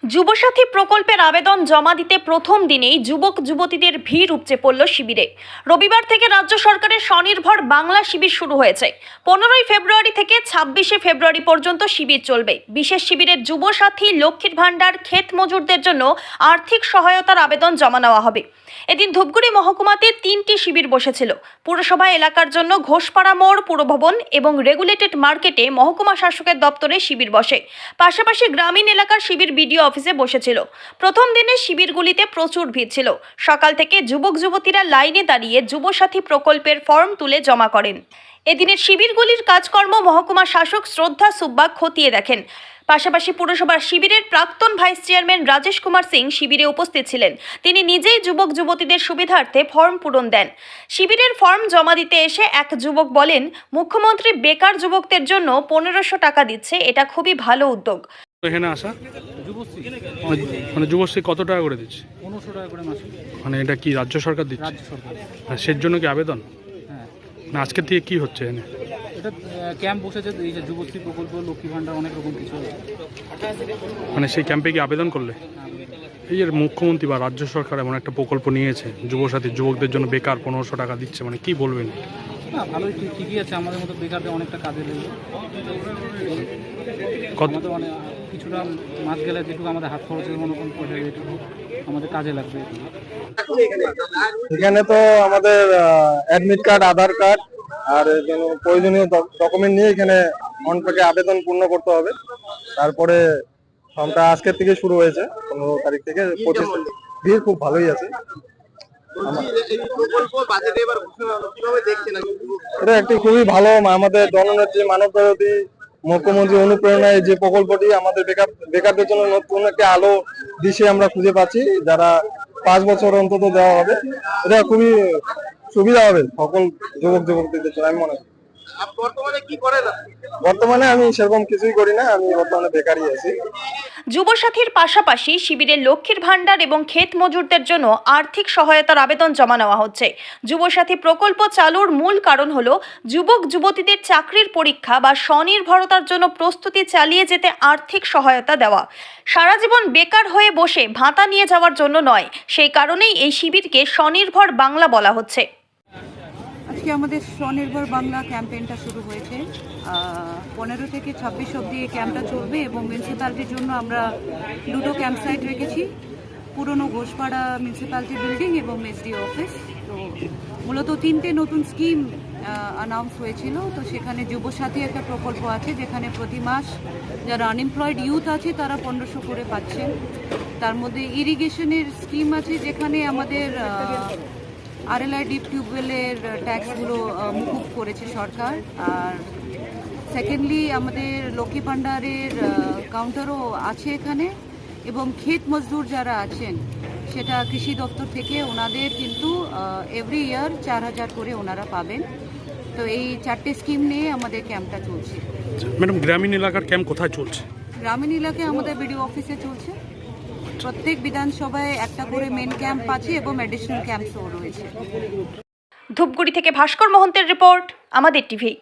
যুবসাথী প্রকল্পের আবেদন জমা দিতে প্রথম দিনেই যুবক যুবতীদের ভিড় উপচে পড়ল শিবিরে। রবিবার থেকে রাজ্য সরকারের স্বনির্ভর বাংলা শিবির শুরু হয়েছে। 15ই ফেব্রুয়ারি থেকে 26শে ফেব্রুয়ারি পর্যন্ত শিবির চলবে। বিশেষ শিবিরে যুবসাথী, লক্ষ্মীর ভাণ্ডার, ক্ষেত মজুরদের জন্য আর্থিক সহায়তার আবেদন জমা নেওয়া হবে। এদিন ধূপগুড়ি মহকুমাতে 3টি শিবির বসেছিল। পুরসভা এলাকার জন্য ঘোষপাড়া মোড়, পুরভবন এবং রেগুলেটেড মার্কেটে মহকুমা শাসকের দপ্তরে শিবির বসে। পাশাপাশি গ্রামীণ এলাকার শিবির বিডিও অফিসে বসেছিল। প্রথম দিনে শিবিরগুলিতে প্রচুর ভিড় ছিল। সকাল থেকে যুবক যুবতীরা লাইনে দাঁড়িয়ে যুবসাথী প্রকল্পের ফর্ম তুলে জমা করেন। এদিনের শিবিরগুলির কাজকর্ম মহকুমা শাসক শ্রদ্ধা সুব্বা খতিয়ে দেখেন। পাশাপাশি পুরসভার শিবিরের প্রাক্তন ভাইস চেয়ারম্যান রাজেশ কুমার সিং শিবিরে উপস্থিত ছিলেন। তিনি নিজেই যুবক যুবতীদের সুবিধার্থে ফর্ম পূরণ দেন। শিবিরের ফর্ম জমা দিতে এসে এক যুবক বলেন, মুখ্যমন্ত্রী বেকার যুবকদের জন্য 1500 টাকা দিচ্ছে, এটা খুবই ভালো উদ্যোগ। এখানে আসা যুবশ্রী মানে যুবশ্রী কত টাকা করে দিচ্ছে? 1500 টাকা করে মাসে। মানে এটা কি রাজ্য সরকার দিচ্ছে? রাজ্য সরকার। আর সের জন্য কি আবেদন? হ্যাঁ, না আজকের থেকে কি হচ্ছে এখানে? এটা ক্যাম্প বসেছে, এই যে যুবশ্রী প্রকল্প, লক্ষ্মী ভাণ্ডার, অনেক রকম কিছু আছে। মানে সেই ক্যাম্পে কি আবেদন করলে? এই যে মুখ্যমন্ত্রী বা রাজ্য সরকার এমন একটা প্রকল্প নিয়েছে, যুবসাথী, যুবকদের জন্য বেকার 1500 টাকা দিচ্ছে, মানে কি বলবেন? না, ভালোই, ঠিকই আছে। আমাদের মতো বেকারদের অনেকটা কাজে লাগবে। কত আমাদের মানে কিছুটা মাস গেলে যেটুকু আমাদের হাত খরচের মনে কোন পয়সা যেটুকু আমাদের কাজে লাগবে। এখানে তো আমাদের অ্যাডমিট কার্ড, আধার কার্ড আর প্রয়োজনীয় ডকুমেন্ট নিয়ে এখানে অনপ্যাকে আবেদন পূর্ণ করতে হবে। তারপরে ফর্মটা আজকের থেকে শুরু হয়েছে, 15 তারিখ থেকে 25। ভিড় খুব ভালোই আছে। এটা একটি খুবই ভালো, আমাদের জননেত্রী মানবতাবাদী মুখ্যমন্ত্রী অনুপ্রেরণায় যে প্রকল্পটি আমাদের বেকারদের জন্য নতুন একটা আলো দিশে আমরা খুঁজে পাচ্ছি, যারা 5 বছর অন্তত দেওয়া হবে। এটা খুবই সুবিধা হবে সকল যুবক যুবতীদের জন্য আমি মনে করি। বর্তমানে আমি সেরকম কিছুই করি না, আমি বর্তমানে বেকারই আছি। যুবসাথীর পাশাপাশি শিবিরে লক্ষ্মীর ভাণ্ডার এবং ক্ষেত মজুরদের জন্য আর্থিক সহায়তার আবেদন জমা নেওয়া হচ্ছে। যুবসাথী প্রকল্প চালুর মূল কারণ হলো যুবক যুবতীদের চাকরির পরীক্ষা বা স্বনির্ভরতার জন্য প্রস্তুতি চালিয়ে যেতে আর্থিক সহায়তা দেওয়া। সারা জীবন বেকার হয়ে বসে ভাতা নিয়ে যাওয়ার জন্য নয়। সেই কারণেই এই শিবিরকে স্বনির্ভর বাংলা বলা হচ্ছে। আজকে আমাদের স্বনির্ভর বাংলা ক্যাম্পেইনটা শুরু হয়েছে। 15 থেকে 26 অবধি এই ক্যাম্পটা চলবে এবং মিউনিসিপ্যালিটির জন্য আমরা দুটো ক্যাম্প সাইট রেখেছি, পুরনো ঘোষপাড়া মিউনিসিপ্যালিটি বিল্ডিং এবং এসডিও অফিস। তো মূলত 3টে নতুন স্কিম অ্যানাউন্স হয়েছিল। তো সেখানে যুবসাথী একটা প্রকল্প আছে, যেখানে প্রতি মাস যারা আনএমপ্লয়েড ইউথ আছে তারা 1500 করে পাচ্ছেন। তার মধ্যে ইরিগেশনের স্কিম আছে, যেখানে আমাদের RLI ডিপ টিউবওয়েলের ট্যাক্সগুলো মুকুব করেছে সরকার। আর সেকেন্ডলি আমাদের লক্ষ্মী ভাণ্ডারের কাউন্টারও আছে এখানে, এবং ক্ষেত মজদুর যারা আছেন সেটা কৃষি দপ্তর থেকে ওনাদের কিন্তু এভরি ইয়ার 4000 করে ওনারা পাবেন। তো এই 4টে স্কিম নিয়ে আমাদের ক্যাম্পটা চলছে। ম্যাডাম, গ্রামীণ এলাকার ক্যাম্প কোথায় চলছে? গ্রামীণ এলাকায় আমাদের বিডিও অফিসে চলছে। প্রত্যেক বিধানসভায় একটা করে মেন ক্যাম্প আছে এবং অ্যাডিশনাল ক্যাম্পসও রয়েছে। ধূপগুড়ি থেকে ভাস্কর মহন্তের রিপোর্ট, আমাদের টিভি।